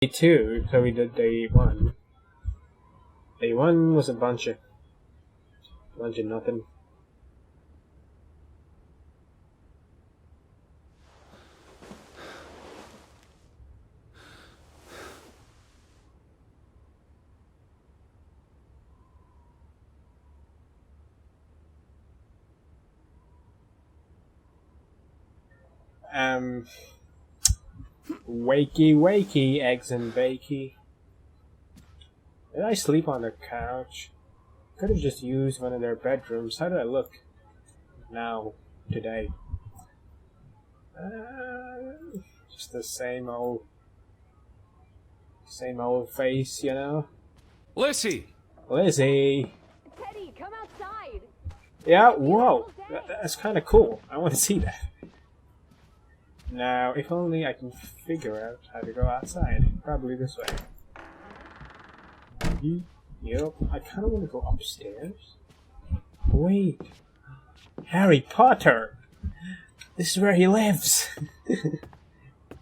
Day 2, so we did day 1. Day 1 was a bunch of nothing. Wakey, eggs and bakey. Did I sleep on the couch? Could have just used one of their bedrooms. How did I look now, today? Just the same old face, you know? Lizzie! Lizzie! Teddy, come outside! Yeah, whoa! That's kind of cool. I want to see that. Now, if only I can figure out how to go outside. Probably this way. Yep, I kind of want to go upstairs. Wait. Harry Potter! This is where he lives!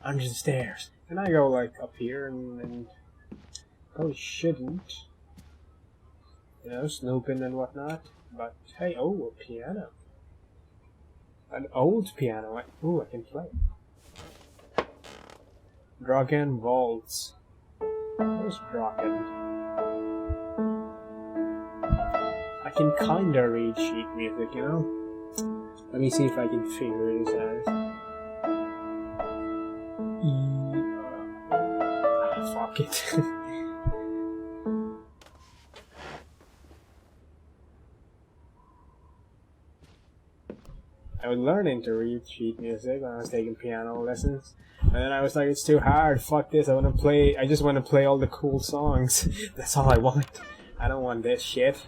Under the stairs. Can I go, like, up here and probably shouldn't. You know, snooping and whatnot. But, hey, oh, a piano. An old piano. Ooh, I can play. Draugen Waltz. Where's Draugen? I can kinda read sheet music, you know? Let me see if I can figure this out. Fuck it. I was learning to read sheet music when I was taking piano lessons. And then I was like, it's too hard, fuck this, I just want to play all the cool songs. That's all I want. I don't want this shit.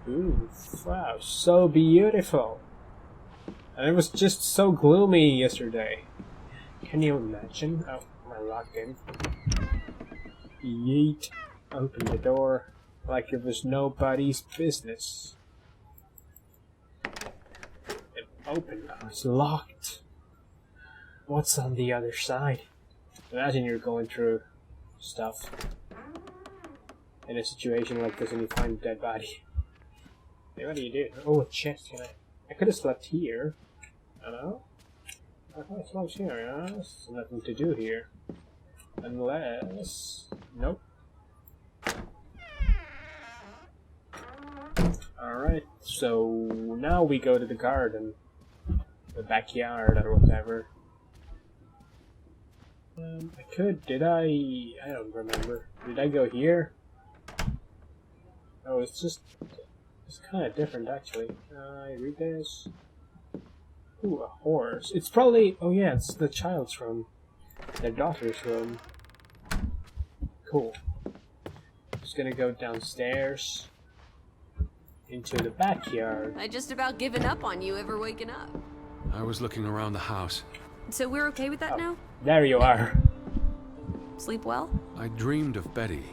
Ooh, wow, so beautiful. And it was just so gloomy yesterday. Can you imagine? Oh, am I locked in? Yeet. Open the door like it was nobody's business. It opened now, it's locked. What's on the other side? Imagine you're going through stuff in a situation like this and you find a dead body. Hey, what do you do? Oh, a chest. I could have slept here. I don't know. I thought I slept here. There's nothing to do here. Unless... Nope. Alright, so now we go to the garden. The backyard or whatever. I could, did I don't remember. Did I go here? Oh, it's kind of different actually. Can I read this? Ooh, a horse. It's probably, oh yeah, it's the child's room. Their daughter's room. Cool. Just gonna go downstairs. Into the backyard. I just about given up on you ever waking up. I was looking around the house. So we're okay with that now? There you are. Sleep well? I dreamed of Betty.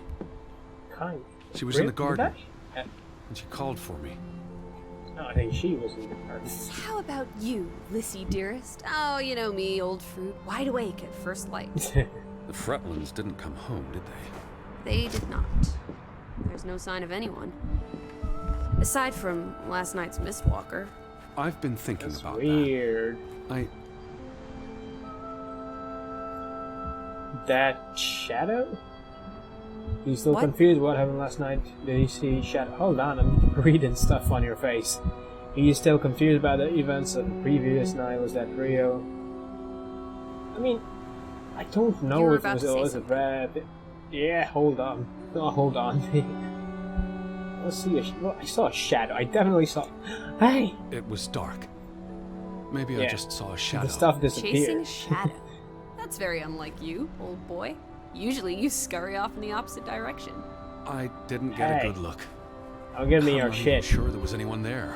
Kind. She was in the garden, Yeah. and she called for me. No, I think she was in the garden. How about you, Lissy dearest? Oh, you know me, old fruit, wide awake at first light. The Fretlands didn't come home, did they? They did not. There's no sign of anyone. Aside from last night's Mistwalker. I've been thinking That's about weird. that. That shadow? You still What? confused what happened last night? Did you see shadow? Hold on, I'm reading stuff on your face. Are you still confused about the events of the previous night? Was that real? I mean, I don't know You were if it about was to say Elizabeth. Yeah, hold on. Oh, hold on. Let's see. I saw a shadow. I definitely saw. Hey! It was dark. Maybe I Yeah. just saw a shadow. The stuff Chasing disappeared. a shadow. That's very unlike you, old boy. Usually you scurry off in the opposite direction. I didn't get Hey. a good look. I'll give me I'm your not even shit. sure there was anyone there.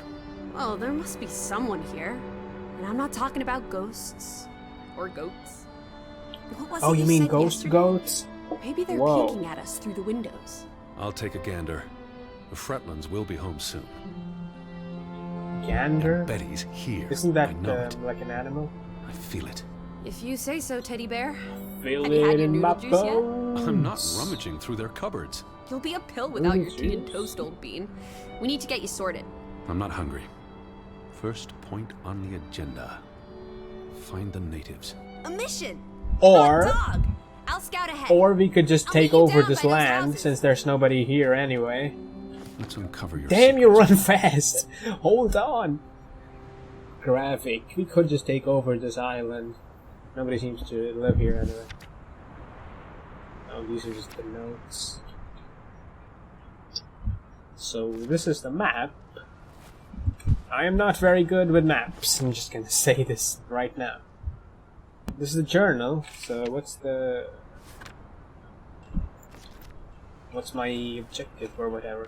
Well, there must be someone here. And I'm not talking about ghosts. Or goats. What was Oh, it you mean said ghost yesterday? goats? Maybe they're Whoa. peeking at us through the windows. I'll take a gander. The Fretlands will be home soon. Gander? Betty's here. Isn't that I know it. like an animal? I feel it. If you say so, teddy bear. Feel Have you had it your in my noodle juice yet? bones. I'm not rummaging through their cupboards. You'll be a pill without your tea and juice. toast, old bean. We need to get you sorted. I'm not hungry. First point on the agenda. Find the natives. A mission! Or, Hot dog! I'll scout ahead. or we could just I'll take meet you over down this by those land houses. since there's nobody here anyway. Let's uncover your Damn, you secrets. run fast! Hold on! Graphic. We could just take over this island. Nobody seems to live here anyway. Oh, these are just the notes. So, this is the map. I am not very good with maps. I'm just gonna say this right now. This is the journal, so what's my objective or whatever?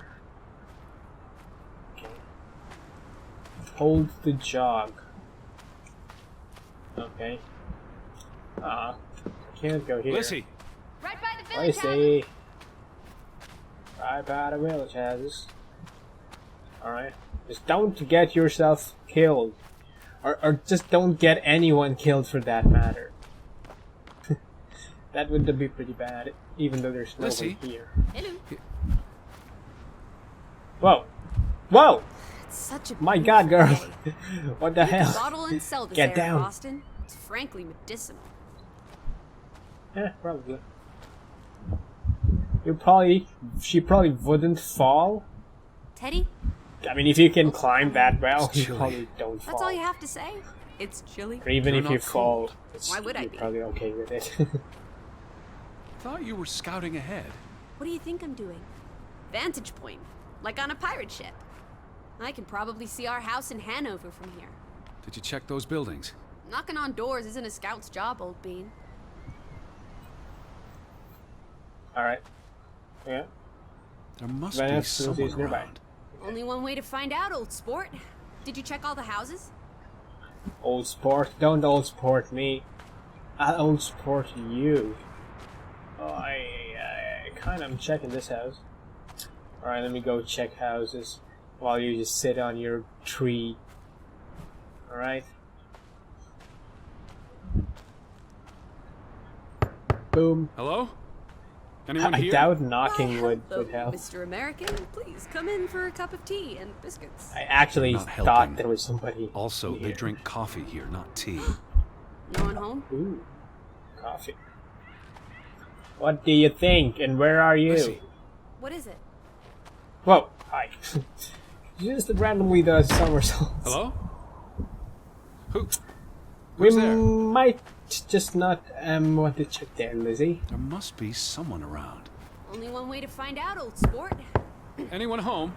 Okay. Hold the jog. Okay. I can't go here. Lissy! Right by the I village house. see. Right by the village houses. Alright. Just don't get yourself killed. Or just don't get anyone killed for that matter. That would be pretty bad, even though there's no Lissy? one here. Hello. Whoa! Whoa! It's such a My god, girl! day. What the You can hell? bottle and sell this Get air down. in Boston. It's frankly medicinal. Yeah, probably. She probably wouldn't fall. Teddy, I mean, if you can climb that well, It's you chilly. probably don't fall. that's all you have to say? It's chilly. Or even You're if you not fall, cold. Why would I you're be? probably okay with it. Thought you were scouting ahead. What do you think I'm doing? Vantage point, like on a pirate ship. I can probably see our house in Hanover from here. Did you check those buildings? Knocking on doors isn't a scout's job, old bean. Alright. Yeah. There must Van be Ness is someone nearby. around. Only one way to find out, old sport. Did you check all the houses? Old sport. Don't old sport me. I'll old sport you. Oh, I kind of am checking this house. Alright, let me go check houses while you just sit on your tree. Alright? Boom. Hello? Anyone I here? doubt knocking Why, would hello, help. Mr. American, please come in for a cup of tea and biscuits. I actually Not thought helping. there was somebody. Also, they here. drink coffee here, not tea. No one home? Ooh, coffee. What do you think? And where are you? Lissy, What is it? Whoa, hi. Just randomly does somersaults. hello? Who? We Who's there? might just not want to check there, Lizzie. There must be someone around. Only one way to find out, old sport. Anyone home?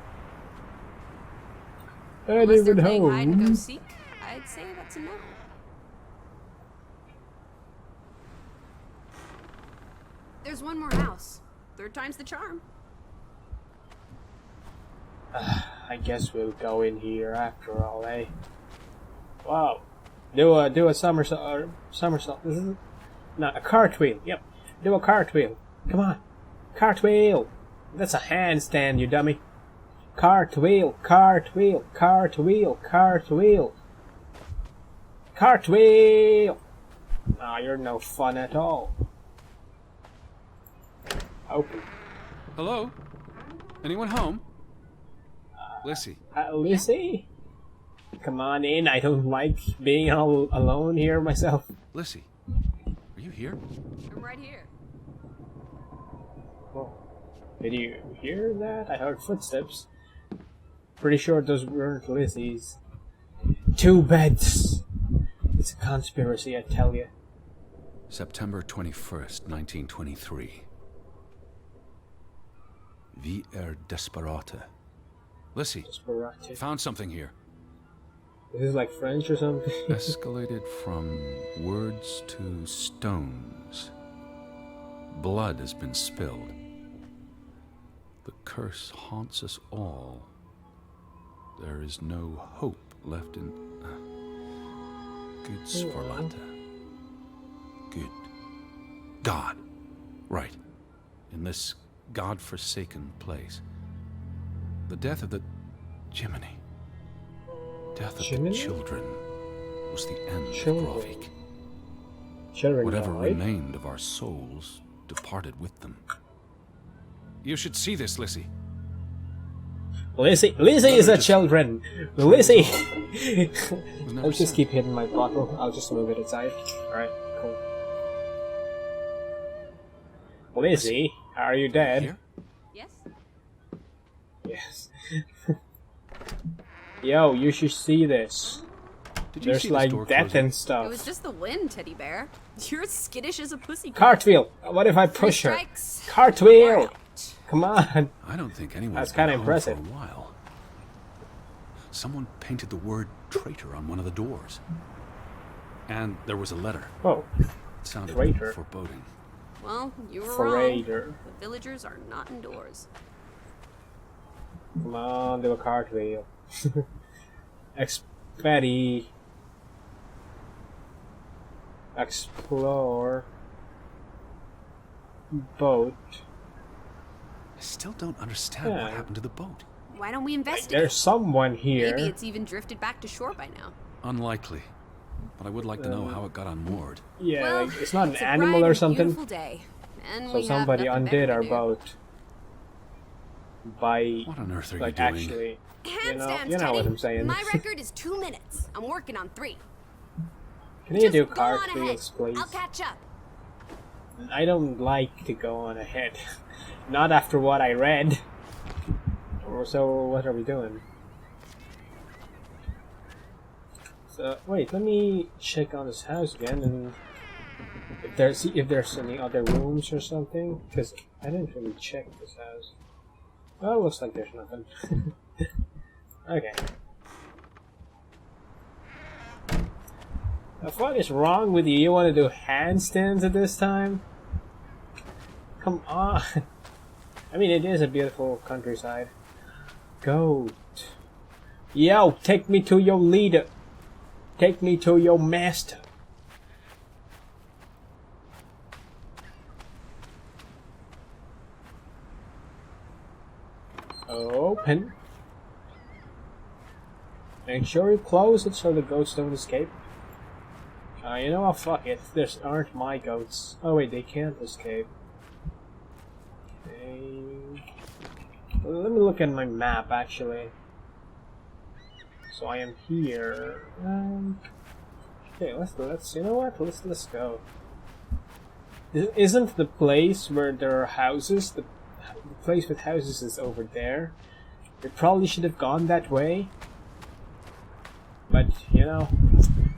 Unless they're Anyone playing hide and go home? seek, I'd say that's a no. There's one more house. Third time's the charm. I guess we'll go in here after all, eh? Wow. Do a somersault. Somersault. This is not a cartwheel. Yep. Do a cartwheel. Come on. Cartwheel. That's a handstand, you dummy. Cartwheel. Cartwheel. Cartwheel. Cartwheel. Cartwheel. Nah, you're no fun at all. Open. Hello? Anyone home? Lissy, Lizzie? Come on in. I don't like being all alone here myself. Lissy, are you here? I'm right here. Whoa. Did you hear that? I heard footsteps. Pretty sure those weren't Lizzie's. 2 beds. It's a conspiracy, I tell you. September 21st, 1923. Vi desperate. Lissy, Desperate. found something here. Is this like French or something? Escalated from words to stones. Blood has been spilled. The curse haunts us all. There is no hope left in... Good Sforlata. Good. God. Right. In this God-forsaken place. The death of the... Jiminy. Death of Jiminy? the children was the end Children. of Brovik. Children Whatever died. remained of our souls departed with them. You should see this, Lissy. Lizzie is a children. Lizzie. Was never I'll just sent. keep hitting my bottle. I'll just move it aside. Alright, cool. Lizzie, are you dead? Here? Yes? Yes. Yo, you should see this. Did you There's see this like door death closing? and It stuff. was just the wind, teddy bear. You're as skittish as a pussy. Cartwheel! What if I Three push her? strikes. Cartwheel! Out. Come on! I don't think anyone's That's been kinda home impressive. for a while. Someone painted the word traitor on one of the doors. And there was a letter. Oh, It sounded Traitor. foreboding. Well, you were Freighter. wrong. The villagers are not indoors. Come on, do a cartwheel. Expedi. Explore. Boat. I still don't understand what Yeah. happened to the boat. Why don't we investigate? There's someone here. Maybe it's even drifted back to shore by now. Unlikely. But I would like to know how it got unmoored. Yeah, Well, like, it's not an it's a animal bright or and something. beautiful day, and So we have somebody nothing undid better our to do. boat. By, What on earth are like, you doing? actually. Handstands, you know Teddy. what I'm saying. My record is 2 minutes. I'm working on 3. Can you Just do go on ahead. cartwheels, please? I'll catch up. I don't like to go on ahead. Not after what I read. So what are we doing? So wait, let me check on this house again and if there's any other rooms or something, because I didn't really check this house. Well, it looks like there's nothing. Okay. What is wrong with you? You want to do handstands at this time? Come on. I mean, it is a beautiful countryside. Goat. Yo, take me to your leader. Take me to your master. Open. Make sure you close it so the goats don't escape. You know what? Fuck it. These aren't my goats. Oh wait, they can't escape. Okay. Well, let me look at my map actually. So I am here. Okay, let's you know what? Let's go. Isn't the place where there are houses? The place with houses is over there. We probably should have gone that way. But you know,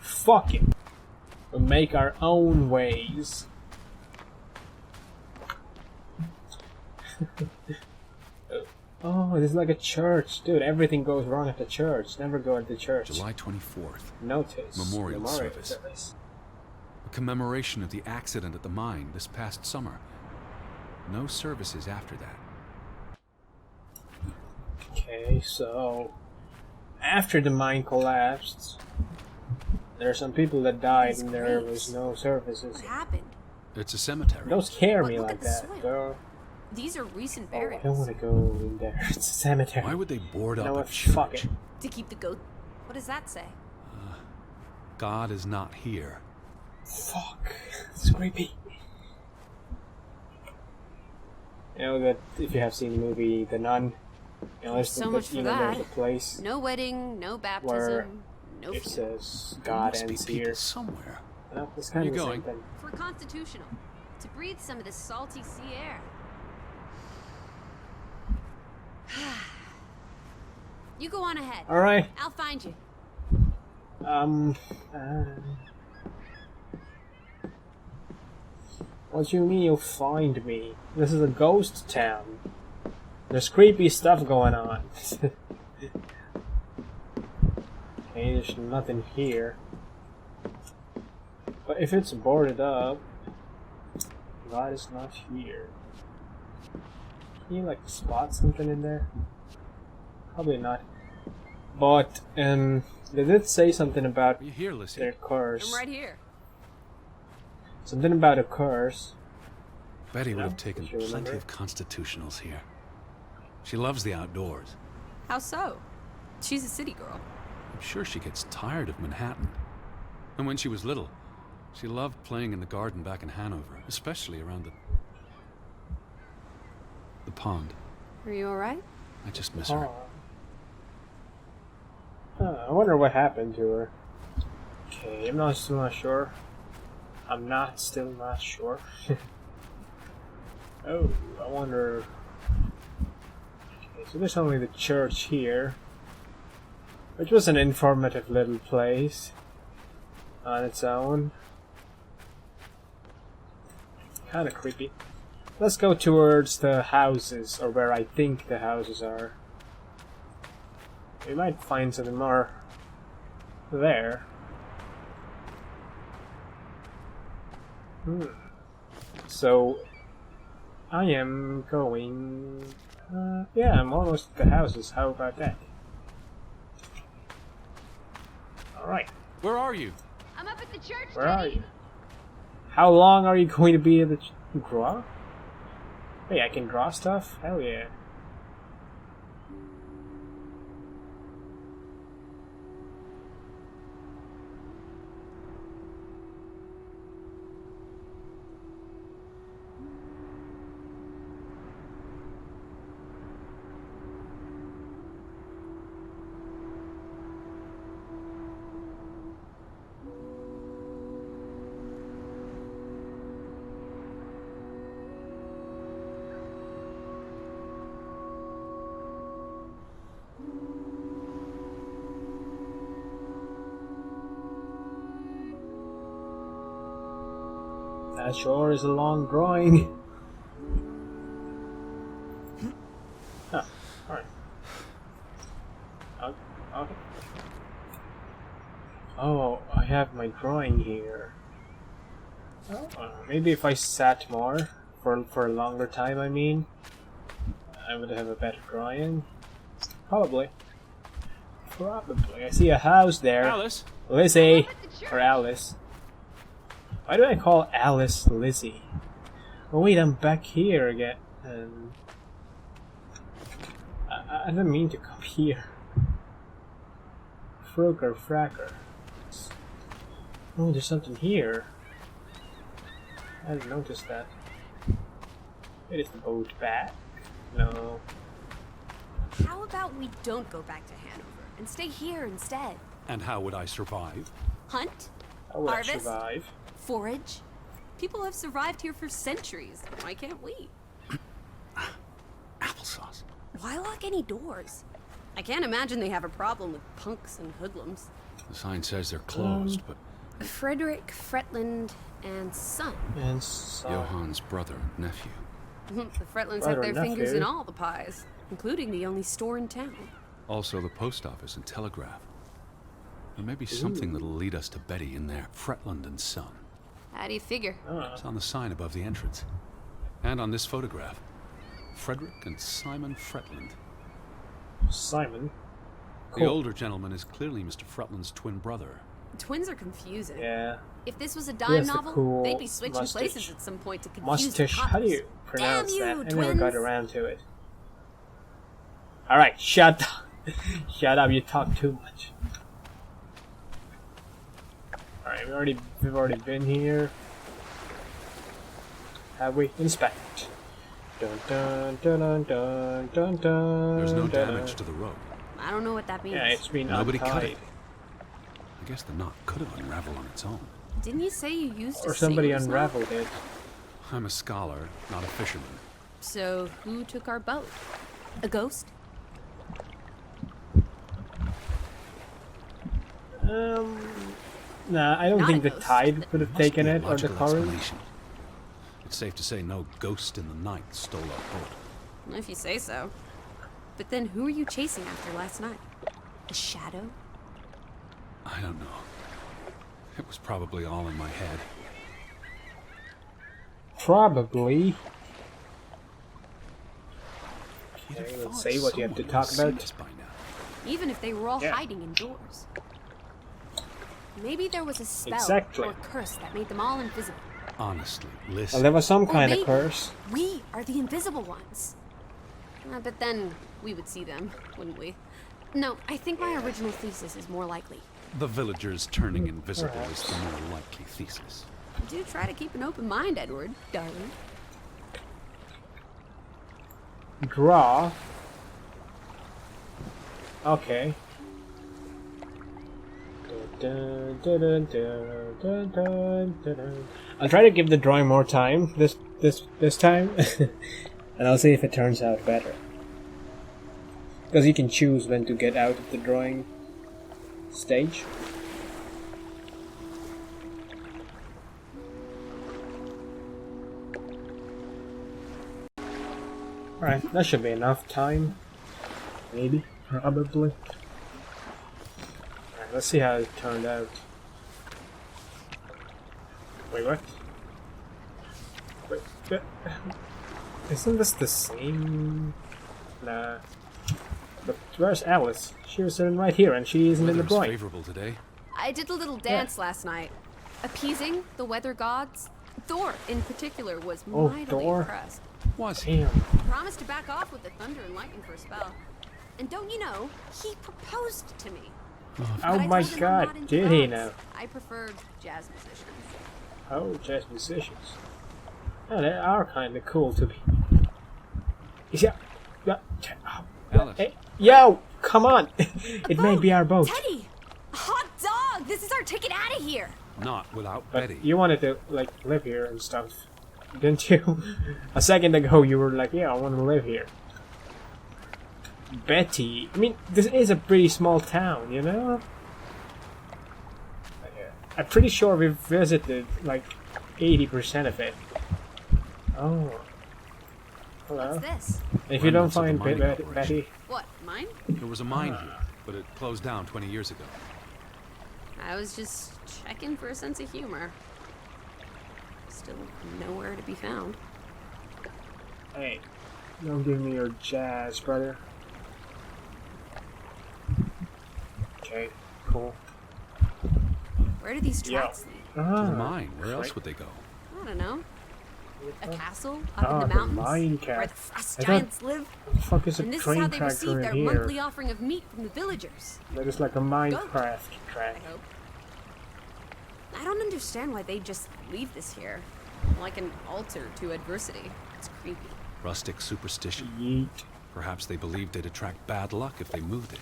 fuck it. We'll make our own ways. Oh, this is like a church. Dude, everything goes wrong at the church. Never go at the church. July 24th. Notice. Memorial service. A commemoration of the accident at the mine this past summer. No services after that. Okay, so after the mine collapsed, there are some people that died These and there graves. was no services. What happened? It's a cemetery. Don't scare But me look like at the that, soil. girl. These are recent Oh, I burials. don't want to go in there. It's a cemetery. Why would they board You know up a what? Fuck church? it. To keep the goat. What does that say? God is not here. Fuck. It's creepy. You know that if you have seen the movie The Nun, you know, there's So the, much for you know, there's that. the place No wedding, no where baptism, no it funeral. says There God must be ends people here. somewhere. Well, it's kind Where of you the same going? thing. For constitutional. To breathe some of this salty sea air. You go on ahead. Alright. I'll find you. What do you mean you'll find me? This is a ghost town. There's creepy stuff going on. Okay, there's nothing here. But if it's boarded up, God is not here. Can you like spot something in there? Probably not. But they did say something about Are you here, Lissy? their curse. I'm right here. Something about a curse. Betty would Yeah, have taken if you remember. plenty of constitutionals here. She loves the outdoors. How so? She's a city girl. I'm sure she gets tired of Manhattan. And when she was little, She loved playing in the garden back in Hanover, especially around the pond. Are you alright? I just miss her. I wonder what happened to her. Okay, I'm still not sure. Still not sure. Oh, I wonder. Okay, so there's only the church here, which was an informative little place on its own. Kinda creepy. Let's go towards the houses, or where I think the houses are. We might find something more there. So, I am going... yeah, I'm almost at the houses. How about that? Alright. Where are you? I'm up at the church. Where are you? How long are you going to be at the... Draw? Wait, I can draw stuff? Hell yeah. That sure is a long drawing. Huh, alright. Okay. Oh, I have my drawing here. Oh, maybe if I sat more, for a longer time, I mean, I would have a better drawing. Probably. I see a house there. Alice? Lizzie! Or Alice. Why do I call Alice Lizzie? Oh wait, I'm back here again. I didn't mean to come here. Froker Fracker. Oh, there's something here. I didn't notice that. It is the boat back? No. How about we don't go back to Hanover and stay here instead? And how would I survive? Hunt? How would I Harvest? survive? Forage? People have survived here for centuries. Why can't we? Applesauce. Why lock any doors? I can't imagine they have a problem with punks and hoodlums. The sign says they're closed, but Frederick, Fretland, and son. And so... Johann's brother and nephew. The Fretlands Brother have their and fingers nephew. in all the pies, including the only store in town. Also the post office and telegraph. There may be something that'll lead us to Betty in there. Fretland and Son. How do you figure? It's on the sign above the entrance. And on this photograph. Frederick and Simon Fretland. Simon. The older gentleman is clearly Mr. Fretland's twin brother. Twins are confusing. Yeah. If this was a He dime has the novel, cool they'd be switching mustache. places at some point to confuse Mustache. the How do couples. you pronounce Damn that? you, I never got twins. around to it. Alright, shut up. Shut up, you talk too much. Alright, we've already been here. Have we? Inspect. Dun dun dun dun dun dun dun. There's no dun, damage to the rope. I don't know what that means. Yeah, it's been Nobody cut untied. it. I guess the knot could have unraveled on its own. Didn't you say you used Or a somebody sailor's knot? unraveled it. I'm a scholar, not a fisherman. So, who took our boat? A ghost? Nah, I don't Not think a the ghost. tide would have Must taken be a it, or the logical current. explanation. It's safe to say no ghost in the night stole our boat. If you say so. But then who were you chasing after last night? A shadow? I don't know. It was probably all in my head. Probably. You'd have Okay, thought let's see what you have to someone talk would have seen about. this by now. Even if they were all Yeah. hiding indoors. Maybe there was a spell Exactly. or curse that made them all invisible. Honestly, Well, listen. there was some Or kind maybe of curse. we are the invisible ones. But then we would see them, wouldn't we? No, I think my original thesis is more likely. The villagers turning invisible is the more likely thesis. Do try to keep an open mind, Edward, darling. Draw. Okay. I'll try to give the drawing more time this time, and I'll see if it turns out better. Because you can choose when to get out of the drawing stage. Alright, that should be enough time. Maybe, probably. Alright, let's see how it turned out. Wait, what? Wait, isn't this the same? Nah. But where's Alice? She was sitting right here, and she isn't in the drawing. Favorable today. I did a little dance last night, appeasing the weather gods. Thor, in particular, was mightily impressed. Was he? Damn. Promised to back off with the thunder and lightning for a spell. And don't you know, he proposed to me. Oh my god, did he now? I prefer jazz musicians. Oh, jazz musicians. Oh, they are kind of cool to be. Alice. Hey, yo, come on! It may be our boat. Teddy! Hot dog! This is our ticket out of here! Not without But Betty. you wanted to, like, live here and stuff, didn't you? A second ago you were like, yeah, I want to live here. Betty. I mean, this is a pretty small town, you know? I'm pretty sure we've visited, like, 80% of it. Oh. Hello. What's this? If you don't Remnants of find the mining operation. Betty... What, mine? There was a mine here, but it closed down 20 years ago. I was just checking for a sense of humor. Still nowhere to be found. Hey, don't give me your jazz, brother. Okay, cool. Where do these tracks lead? To the mine. Where else would they go? I don't know. A castle up Ah, in the the mountains mine where cat. the frost I thought- giants live. What the fuck is a And this is how train they track receive in their here? monthly offering of meat from the villagers. That is like a Minecraft track. I hope. I don't understand why they just leave this here. Like an altar to adversity. It's creepy. Rustic superstition. Yeet. Perhaps they believed they'd attract bad luck if they moved it.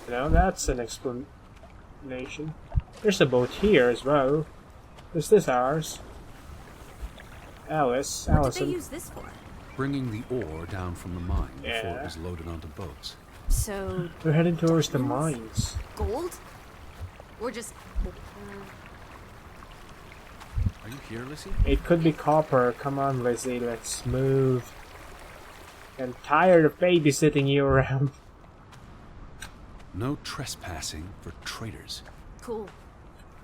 You know, that's an explanation. There's a boat here as well. Is this ours? Alice, What did Allison. they use this for? Bringing the ore down from the mine before Yeah. it was loaded onto boats. So, We're heading towards the mines. gold? Or just... Are you here, Lizzie? It could be copper. Come on, Lizzie, let's move. I'm tired of babysitting you around. No trespassing for traitors. Cool.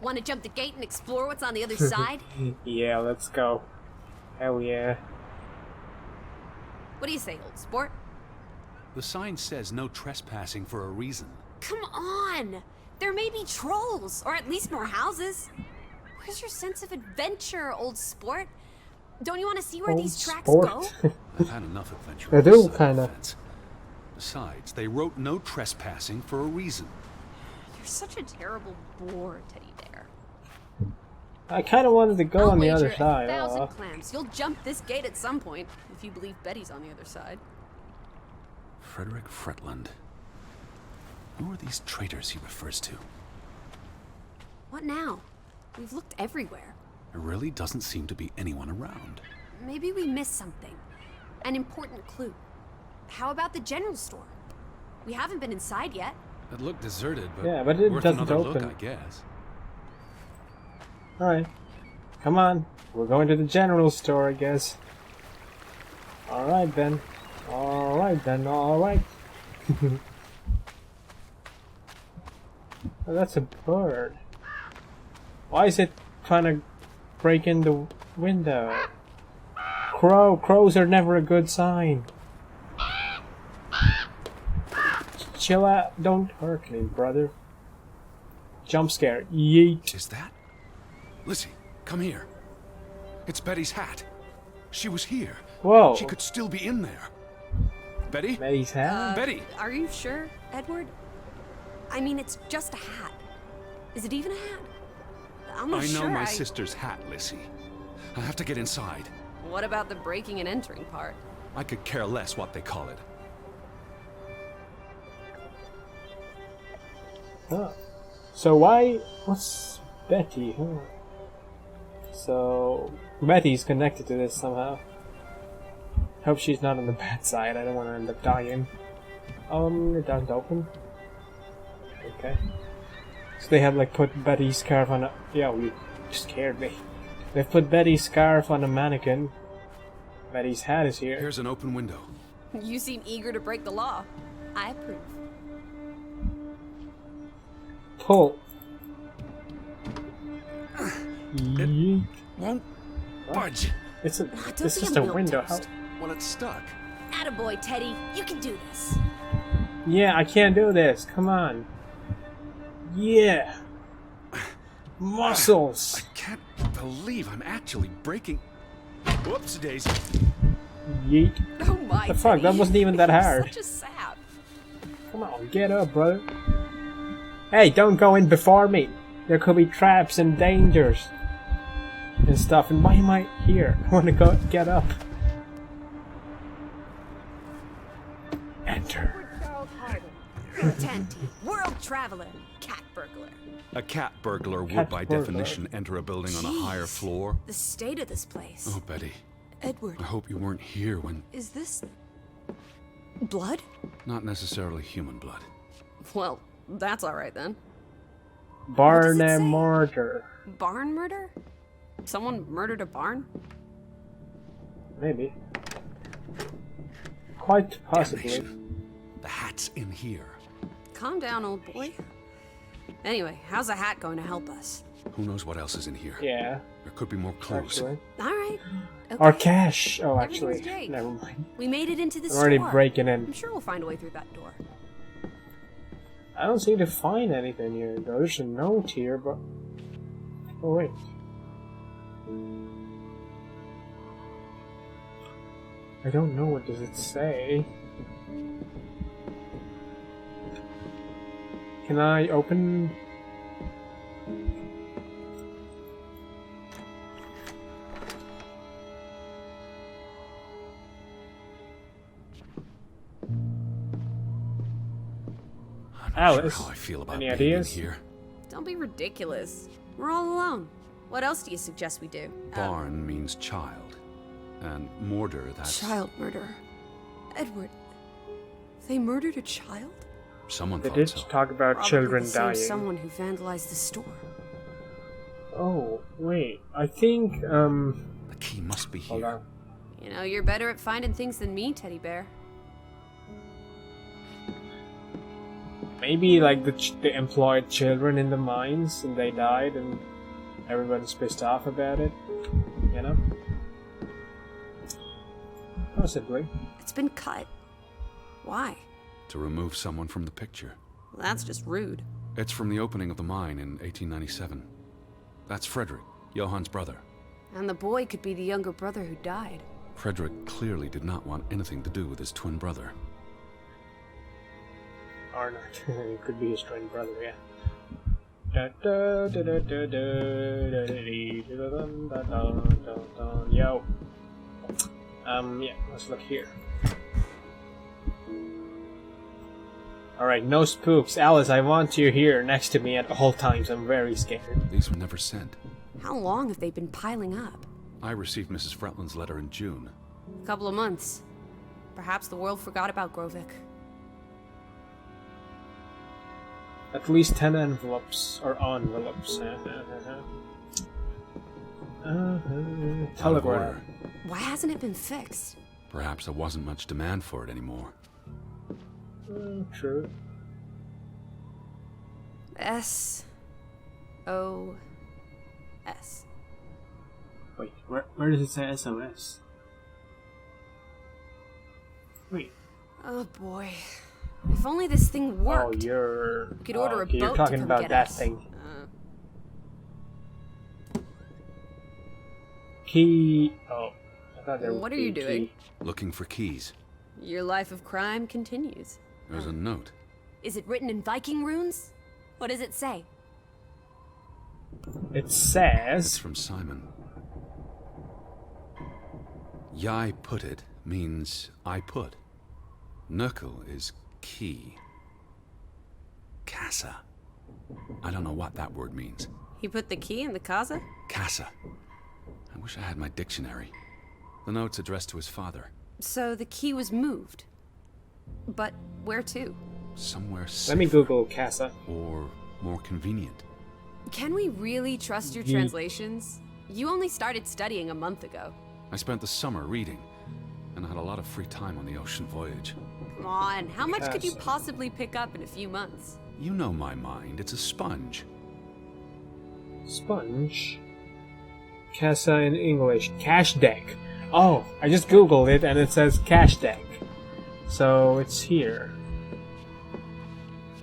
Want to jump the gate and explore what's on the other side? Yeah, let's go. Hell yeah. What do you say, old sport? The sign says no trespassing for a reason. Come on! There may be trolls, or at least more houses. Where's your sense of adventure, old sport? Don't you want to see where Old these tracks sport. go? I've had enough adventure. I on do, this side of the kinda. fence. Besides, they wrote no trespassing for a reason. You're such a terrible bore, Teddy Bear. I kind of wanted to go I'll on the wager other side. 1,000 Aw. clams. You'll jump this gate at some point, if you believe Betty's on the other side. Frederick Fretland. Who are these traitors he refers to? What now? We've looked everywhere. There really doesn't seem to be anyone around. Maybe we missed something. An important clue. How about the general store? We haven't been inside yet. It looked deserted, but, Yeah, but it worth doesn't another open. look, I guess. Alright. Come on. We're going to the general store, I guess. Alright then. Alright then, alright. Oh, that's a bird. Why is it trying to break in the window? Crows are never a good sign. Chill out. Don't hurt me, brother. Jump scare. Yeet. Is that? Lizzie, come here. It's Betty's hat. She was here. Whoa. She could still be in there. Betty? Betty's hat? Betty! Are you sure, Edward? I mean, it's just a hat. Is it even a hat? I'm not I know sure. my sister's hat, Lissy. I have to get inside. What about the breaking and entering part? I could care less what they call it. Huh. So why... What's Betty? Huh. So... Betty's connected to this somehow. Hope she's not on the bad side. I don't want to end up dying. It doesn't open. Okay. So they have like put Betty's scarf on a... Yeah, you scared me. They've put Betty's scarf on a mannequin. Betty's hat is here. Here's an open window. You seem eager to break the law. I approve. Pull. Yeet. Won't budge. It's a... Don't It's be just a milk window. How... toast. Well, it's stuck. Attaboy, Teddy. You can do this. Yeah, I can't do this. Come on. Yeah. Muscles. I can't believe I'm actually breaking... Whoops, Daisy. Yeet. Oh my, The fuck? Teddy. That wasn't even that You're hard. Such a sap. Come on, get up, brother. Hey, don't go in before me. There could be traps and dangers and stuff. And why am I here? I want to go get up. Enter. Tenty, world traveler, cat burglar. A cat burglar would, Cat by burglar. definition, enter a building on a higher Jeez. floor. The state of this place. Oh, Betty. Edward, I hope you weren't here when... is this blood? Not necessarily human blood. Well, that's all right then. Barn What does it and say? mortar. Barn murder? Someone murdered a barn? Maybe. Quite possibly. Damnation. The hat's in here. Calm down, old boy. Anyway, how's a hat going to help us? Who knows what else is in here? Yeah, There could be more clues. actually. All right. Okay. Or cash. Oh, Everything's actually, great. never mind. We made it into the I'm already store. breaking in. I'm sure we'll find a way through that door. I don't seem to find anything here. There's a note here, but... Oh, wait. I don't know. What does it say? Can I open... I'm not Alice, sure how I feel about any being ideas? in here. Don't be ridiculous. We're all alone. What else do you suggest we do? Barn means child. And mortar, that's... Child murder. Edward, they murdered a child? Someone They thought did so. talk about Probably children the same dying. someone who vandalized the store. Oh, wait. I think, The key must be Hold here. on. You know, you're better at finding things than me, Teddy Bear. Maybe, like, they employed children in the mines and they died and everyone's pissed off about it. You know? Possibly. It's been cut. Why? To remove someone from the picture. Well, that's just rude. It's from the opening of the mine in 1897. That's Frederick, Johann's brother. And the boy could be the younger brother who died. Frederick clearly did not want anything to do with his twin brother. Or not. It could be his twin brother, yeah. Da, da, da, da, da, da, da, dee, da, da, da, da, da, da. Yo. Yeah, let's look here. Alright, no spooks. Alice, I want you here next to me at all times. I'm very scared. These were never sent. How long have they been piling up? I received Mrs. Fretland's letter in June. A couple of months. Perhaps the world forgot about Grovik. At least 10 envelopes, or envelopes. Out of Telegram. order. Why hasn't it been fixed? Perhaps there wasn't much demand for it anymore. True. S-O-S. Wait, where does it say SOS? Wait. Oh boy. If only this thing Oh, worked. you're... We could order a okay, boat you're talking to come about get that us. thing. Key... Oh, I thought there What would are be you a doing? key. Looking for keys. Your life of crime continues. There's a note. Is it written in Viking runes? What does it say? It It's says... from Simon. Yai put it means I put. Nurkel is key. Casa. I don't know what that word means. He put the key in the casa? Casa. I wish I had my dictionary. The note's addressed to his father. So the key was moved. But where to? Somewhere safe. Let me Google Casa. Or more convenient. Can we really trust your translations? You only started studying a month ago. I spent the summer reading, and I had a lot of free time on the ocean voyage. Come on, how much could you Casa. possibly pick up in a few months? You know my mind, it's a sponge. Sponge. Casa in English. Cash deck. Oh, I just Googled it and it says cash deck. So it's here.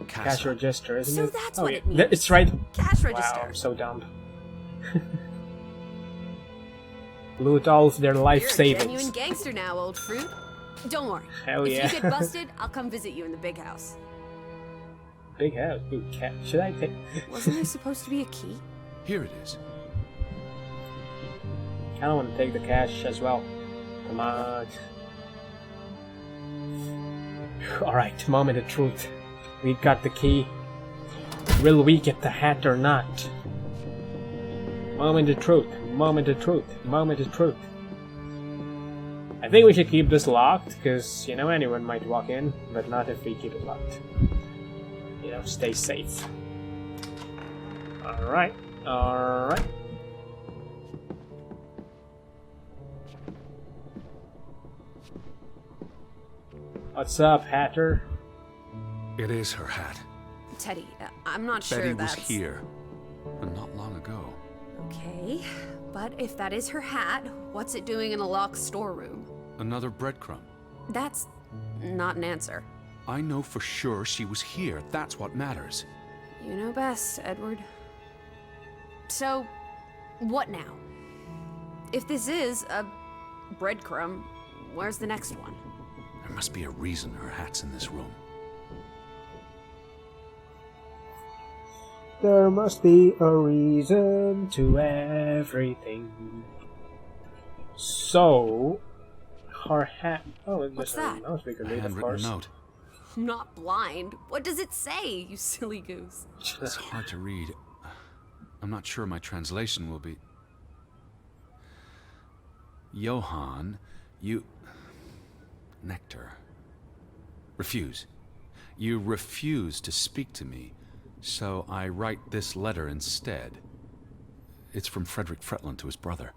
Casa. Cash register, isn't So it? that's oh, what yeah. it means. It's right. Cash Wow, register. I'm so dumb. Loot all of their life You're a savings. genuine gangster now, old fruit. Don't worry. Hell yeah. If you get busted, I'll come visit you in the big house. Big house. Ooh, cat. Should I take? Wasn't there supposed to be a key? Here it is. I don't want to take the cash as well. Come on. Alright, moment of truth. We got the key. Will we get the hat or not? Moment of truth. Moment of truth. Moment of truth. I think we should keep this locked, because, you know, anyone might walk in, but not if we keep it locked. You know, stay safe. Alright. Alright. What's up, Hatter? It is her hat. Teddy, I'm not sure Betty that's... was here, and not long ago. Okay, but if that is her hat, what's it doing in a locked storeroom? Another breadcrumb. That's not an answer. I know for sure she was here. That's what matters. You know best, Edward. So, what now? If this is a breadcrumb, where's the next one? There must be a reason her hat's in this room. There must be a reason to everything. So, her hat. Oh, it's What's just a that? mouse we can A read, of handwritten course. note. I'm not blind. What does it say, you silly goose? It's hard to read. I'm not sure my translation will be... Johann, you... Nectar. Refuse. You refuse to speak to me, so I write this letter instead. It's from Frederick Fretland to his brother.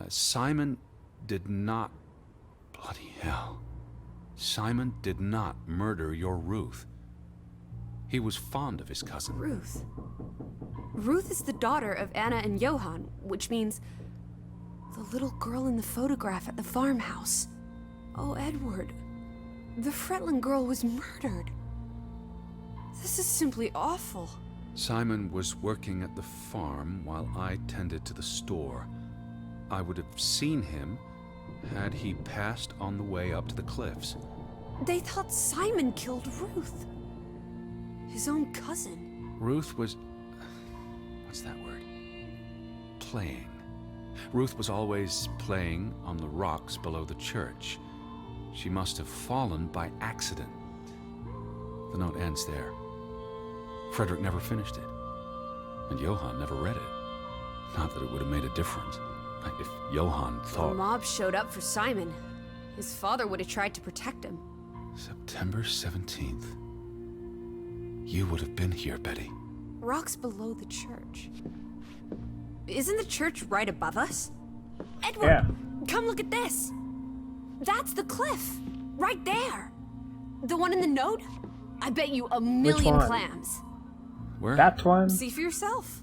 Simon did not... Bloody hell. Simon did not murder your Ruth. He was fond of his cousin. Ruth. Ruth is the daughter of Anna and Johann, which means the little girl in the photograph at the farmhouse. Oh, Edward. The Fretland girl was murdered. This is simply awful. Simon was working at the farm while I tended to the store. I would have seen him had he passed on the way up to the cliffs. They thought Simon killed Ruth. His own cousin. Ruth was... what's that word? Playing. Ruth was always playing on the rocks below the church. She must have fallen by accident. The note ends there. Frederick never finished it. And Johann never read it. Not that it would have made a difference. Like if Johann The thought... mob showed up for Simon. His father would have tried to protect him. September 17th. You would have been here, Betty. Rocks below the church. Isn't the church right above us? Edward, Yeah. come look at this. That's the cliff. Right there. The one in the note? I bet you a million one? clams. Where? That one? See for yourself.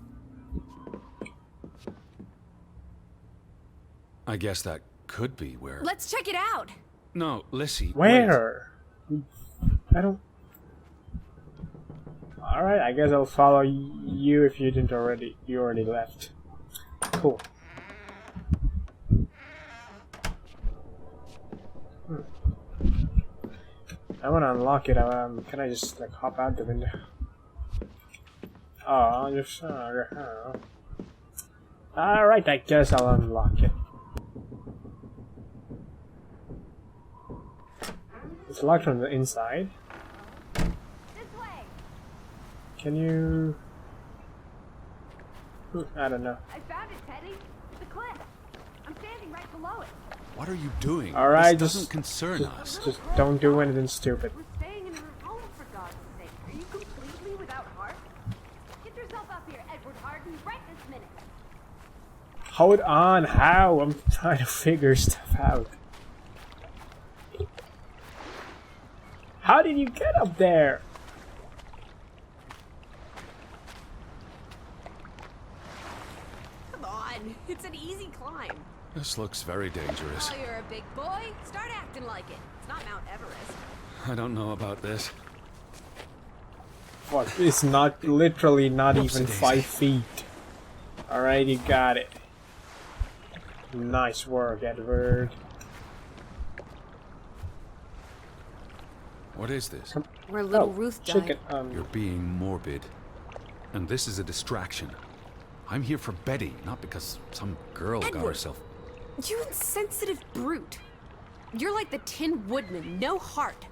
I guess that could be where... Let's check it out. No, Lissy, wait. Where? I don't... Alright, I guess I'll follow you if you didn't already... You already left. Cool. I want to unlock it. Can I just like hop out the window? Oh, I'll just. Alright, I guess I'll unlock it. It's locked from the inside. This way. Can you? I don't know. I found it, Teddy. The cliff. I'm standing right below it. What are you doing? Alright, this doesn't concern us. Just don't do anything stupid. We're staying in her home, for God's sake. Are you completely without heart? Get yourself up here, Edward Harden, right this minute. Hold on, how? I'm trying to figure stuff out. How did you get up there? Come on, it's an easy climb. This looks very dangerous. Oh, you're a big boy. Start acting like it. It's not Mount Everest. I don't know about this. What? It's not literally not even Whoopsie-daisy. 5 feet. Alright, you got it. Nice work, Edward. What is this? Where little Ruth died. chicken. You're being morbid. And this is a distraction. I'm here for Betty, not because some girl got Edward. herself... You insensitive brute. You're like the Tin Woodman, no heart.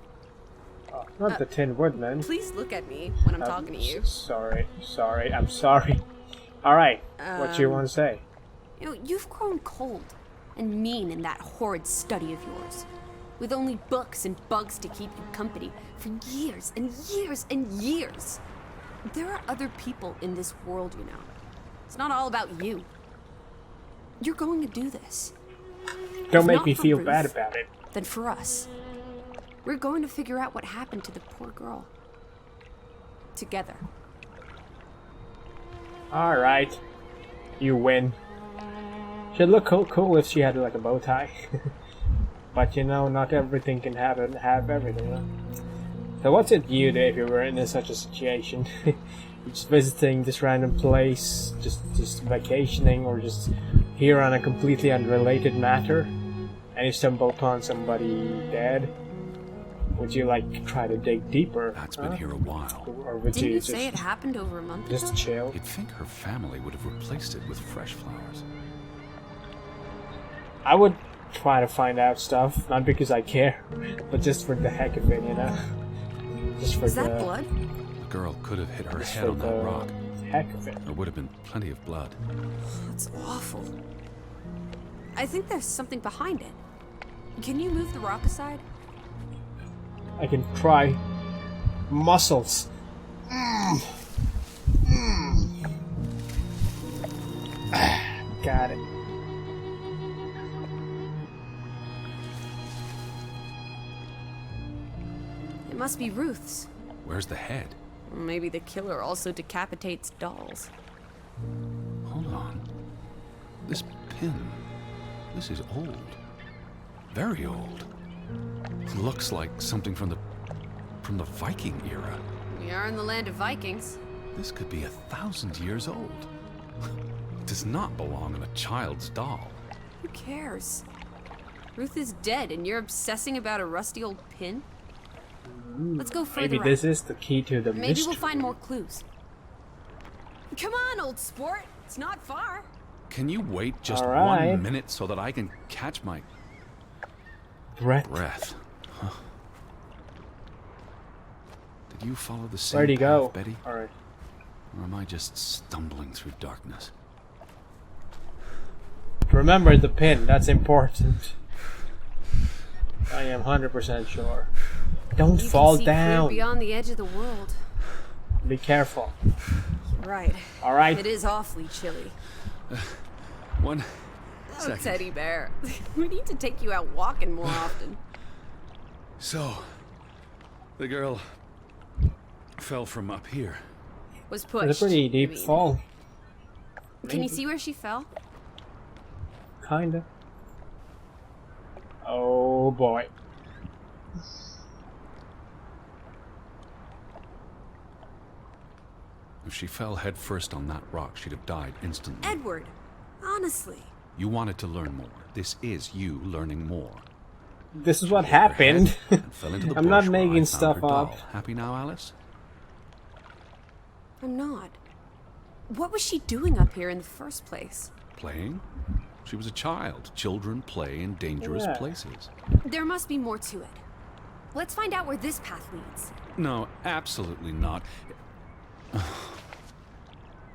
Not the Tin Woodman. Please look at me when I'm talking to you. Sorry, I'm sorry. Alright, what do you want to say? You know, you've grown cold and mean in that horrid study of yours. With only books and bugs to keep you company for years and years and years. There are other people in this world, you know. It's not all about you. You're going to do this. Don't If make not me for feel Ruth, bad about it. Then for us. We're going to figure out what happened to the poor girl. Together. Alright. You win. She'd look cool if she had like a bow tie. But you know, not everything can have everything. Huh? So what's it you do if you were in such a situation? Just visiting this random place, just vacationing, or just here on a completely unrelated matter, and you stumble upon somebody dead? Would you like try to dig deeper? That's been here a while. Or would Didn't you just say it happened over a month ago? just chill? You'd think her family would have replaced it with fresh flowers. I would try to find out stuff, not because I care, but just for the heck of it, you know? Just for Is the that blood? The girl could have hit her just head for on that rock. the heck of it. There would have been plenty of blood. That's awful. I think there's something behind it. Can you move the rock aside? I can try. Muscles. Got it. It must be Ruth's. Where's the head? Maybe the killer also decapitates dolls. Hold on. This pin. This is old. Very old. Looks like something from the Viking era. We are in the land of Vikings. This could be 1,000 years old. It does not belong in a child's doll. Who cares? Ruth is dead and you're obsessing about a rusty old pin? Let's go further Maybe out. this is the key to the Maybe mystery. we'll find more clues. Come on, old sport. It's not far. Can you wait just All right. 1 minute so that I can catch my Breath. breath? Huh. Did you follow the same Where'd he path, go? Betty? Alright. Or am I just stumbling through darkness? Remember the pin, that's important. I am 100% sure. Don't You fall can see clear down. beyond the edge of the world. Be careful. Right. Alright? It is awfully chilly. One Oh, second. Teddy Bear. We need to take you out walking more often. So, the girl fell from up here. Was pushed. It's a pretty I deep mean. fall. Can you see where she fell? Kinda. Oh boy. If she fell headfirst on that rock, she'd have died instantly. Edward, honestly. You wanted to learn more. This is you learning more. this is what Hit her head happened. and fell into the I'm not bush where I making found stuff her doll. up. Happy now, Alice? I'm not. What was she doing up here in the first place? Playing? She was a child. Children play in dangerous Yeah. places. There must be more to it. Let's find out where this path leads. No, absolutely not. I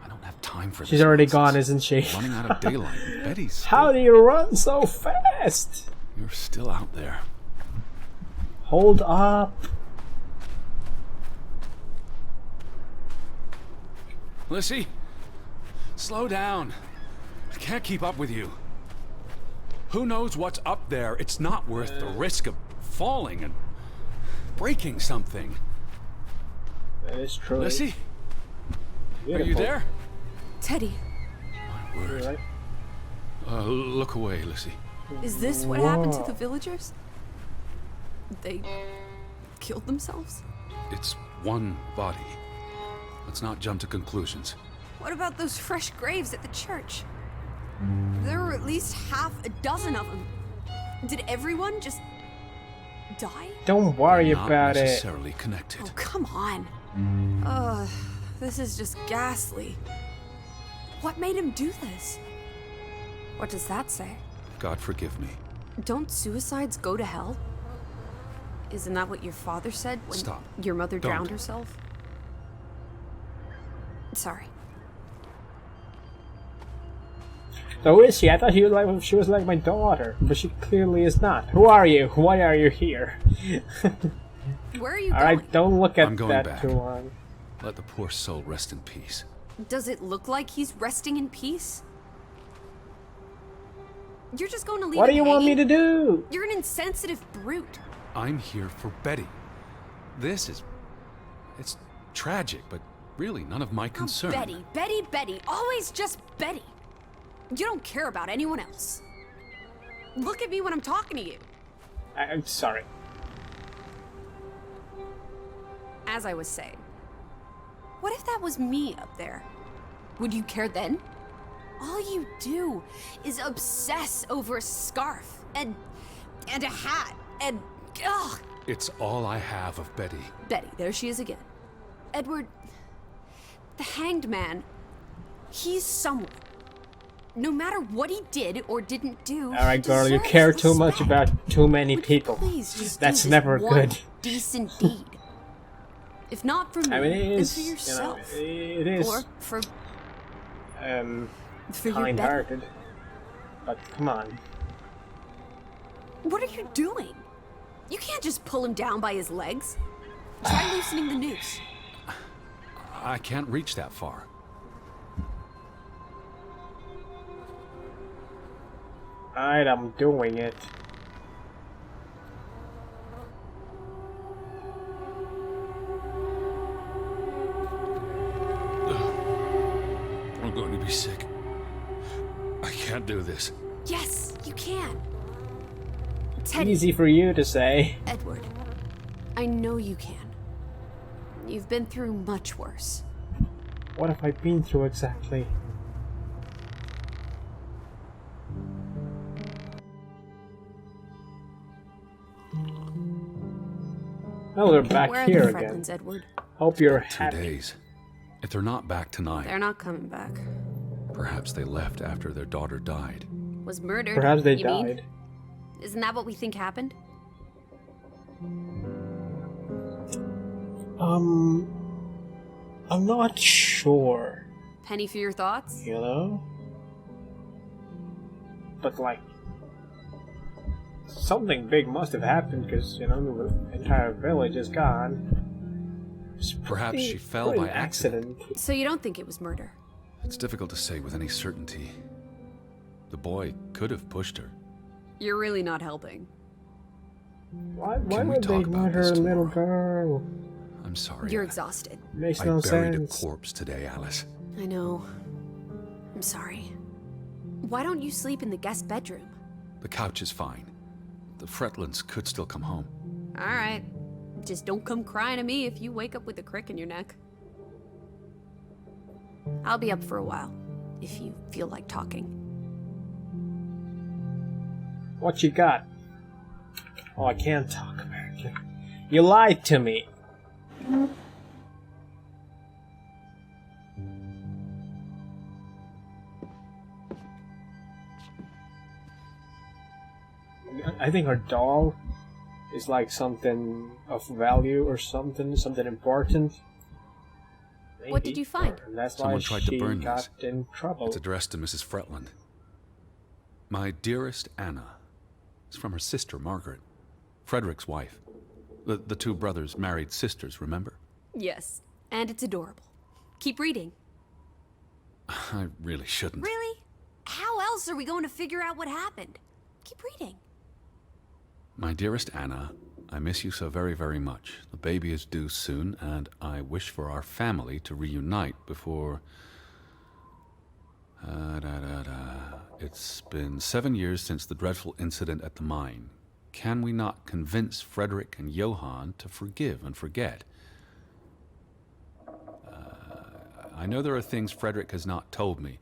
don't have time for this. She's already nonsense. gone, isn't she? Running out of daylight. And Betty's still... How do you run so fast? You're still out there. Hold up. Lissy, slow down. I can't keep up with you. Who knows what's up there? It's not worth the risk of falling and breaking something. That is true. Lissy, are you Beautiful. there? Teddy, My You word. right? Look away, Lissy. is this what happened to Whoa. the villagers? They killed themselves? It's one body. Let's not jump to conclusions. What about those fresh graves at the church? There were at least half a dozen of them. Did everyone just die? Don't worry Not about it. necessarily connected. Oh, come on. This is just ghastly. What made him do this? What does that say? God forgive me. Don't suicides go to hell? Isn't that what your father said when Stop. your mother Don't. drowned herself? Sorry. So is she? I thought she was like my daughter, but she clearly is not. Who are you? Why are you here? Where are you going? Alright, don't look at I'm going that back. too long. Let the poor soul rest in peace. Does it look like he's resting in peace? You're just going to leave What do it you want me hanging? to do? You're an insensitive brute. I'm here for Betty. It's tragic, but really none of my concern. Betty, always just Betty. You don't care about anyone else. Look at me when I'm talking to you. I'm sorry. As I was saying, what if that was me up there? Would you care then? All you do is obsess over a scarf and a hat and ugh. It's all I have of Betty. Betty, there she is again. Edward, the hanged man, he's someone. No matter what he did or didn't do. Alright, girl, you deserves care too much respect. about too many Would you people. please just do That's this never one good. decent deed. If not for me, I mean, it then is, for yourself. it is Or for your Betty. kind-hearted. But come on. What are you doing? You can't just pull him down by his legs. Try loosening the noose. I can't reach that far. Alright, I'm doing it. I'm going to be sick. I can't do this. Yes, you can. Teddy, Easy for you to say. Edward, I know you can. You've been through much worse. What have I been through exactly? Oh, they're back Where are here the again. Fretlins, Edward? Hope you're 2 happy. days. If they're not back tonight, They're not coming back. perhaps they left after their daughter died. Was murdered. Perhaps they you mean? died. Isn't that what we think happened? I'm not sure, Penny for your thoughts? you know? But like, something big must have happened because, you know, the entire village is gone. It's Perhaps pretty- she fell pretty by accident. So you don't think it was murder? It's difficult to say with any certainty. The boy could have pushed her. You're really not helping. Why Can we would they talk about murder this a little tomorrow? girl? I'm sorry. You're exhausted. Makes I no buried sense. a corpse today, Alice. I know. I'm sorry. Why don't you sleep in the guest bedroom? The couch is fine. The Fretlins could still come home. Alright. Just don't come crying to me if you wake up with a crick in your neck. I'll be up for a while, if you feel like talking. What you got? Oh, I can't talk American. You lied to me. I think her doll is like something of value or something important. Maybe. What did you find? And that's Someone why tried she to burn got this. in trouble. It's addressed to Mrs. Fretland. My dearest Anna. It's from her sister, Margaret. Frederick's wife. The two brothers married sisters, remember? Yes, and it's adorable. Keep reading. I really shouldn't. Really? How else are we going to figure out what happened? Keep reading. My dearest Anna, I miss you so very, very much. The baby is due soon, and I wish for our family to reunite before... It's been 7 years since the dreadful incident at the mine. Can we not convince Frederick and Johann to forgive and forget? I know there are things Frederick has not told me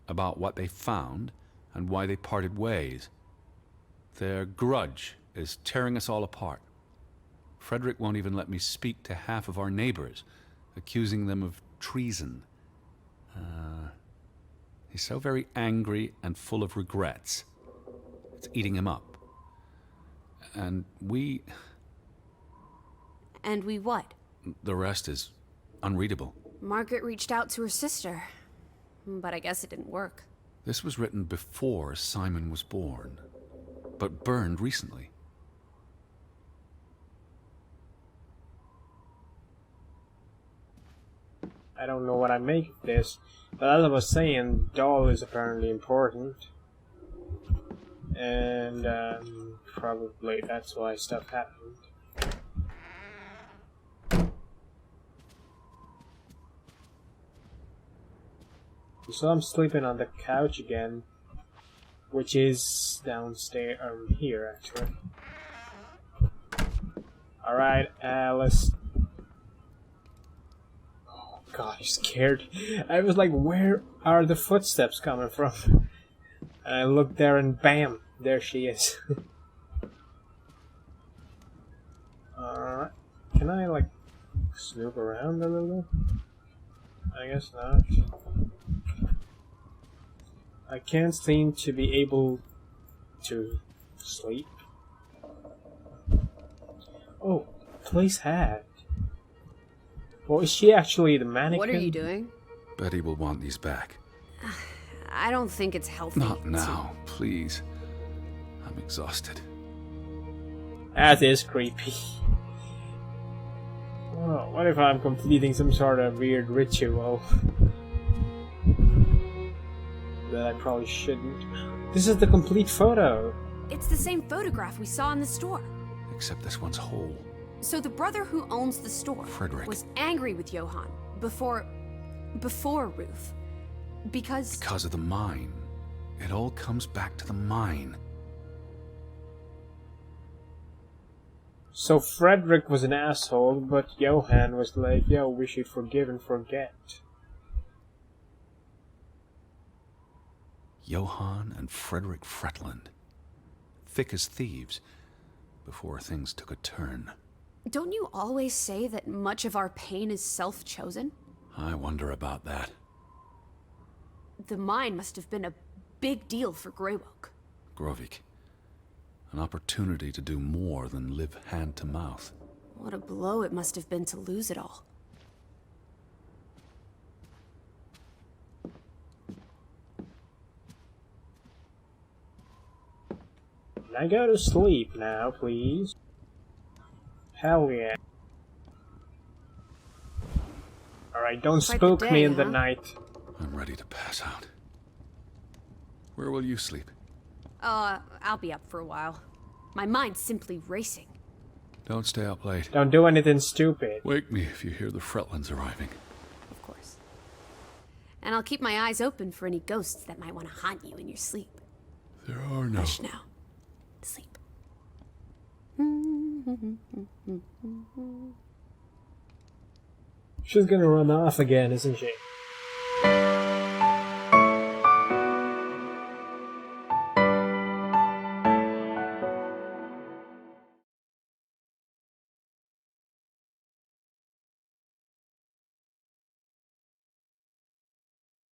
about what they found and why they parted ways. Their grudge is tearing us all apart. Frederick won't even let me speak to half of our neighbors, accusing them of treason. He's so very angry and full of regrets. It's eating him up. And we... And we what? The rest is unreadable. Margaret reached out to her sister, but I guess it didn't work. This was written before Simon was born, but burned recently. I don't know what I make of this, but as I was saying, doll is apparently important. And probably that's why stuff happened. So I'm sleeping on the couch again, which is downstairs, here actually. Alright, let's... Oh god, I'm scared. I was like, where are the footsteps coming from? And I looked there and bam, there she is. Alright, can I like snoop around a little? I guess not. I can't seem to be able to sleep. Oh, place hat. Well, is she actually the mannequin? What are you doing? Betty will want these back. I don't think it's healthy. Not now, please. I'm exhausted. That is creepy. Oh, what if I'm completing some sort of weird ritual? That I probably shouldn't. This is the complete photo. It's the same photograph we saw in the store. Except this one's whole. So the brother who owns the store Frederick. was angry with Johann before Ruth. Because of the mine. It all comes back to the mine. So Frederick was an asshole, but Johann was like, yo, we should forgive and forget. Johann and Frederick Fretland. Thick as thieves, before things took a turn. don't you always say that much of our pain is self-chosen? I wonder about that. The mine must have been a big deal for Greywoke. Grovik. An opportunity to do more than live hand to mouth. What a blow it must have been to lose it all. Can I go to sleep now, please? Hell yeah. Alright, don't Quite the spook day, me in the huh? night. I'm ready to pass out. Where will you sleep? I'll be up for a while. My mind's simply racing. Don't stay up late. Don't do anything stupid. Wake me if you hear the Fretlands arriving. Of course. And I'll keep my eyes open for any ghosts that might want to haunt you in your sleep. There are no... Hush now. Sleep. She's gonna run off again, isn't she?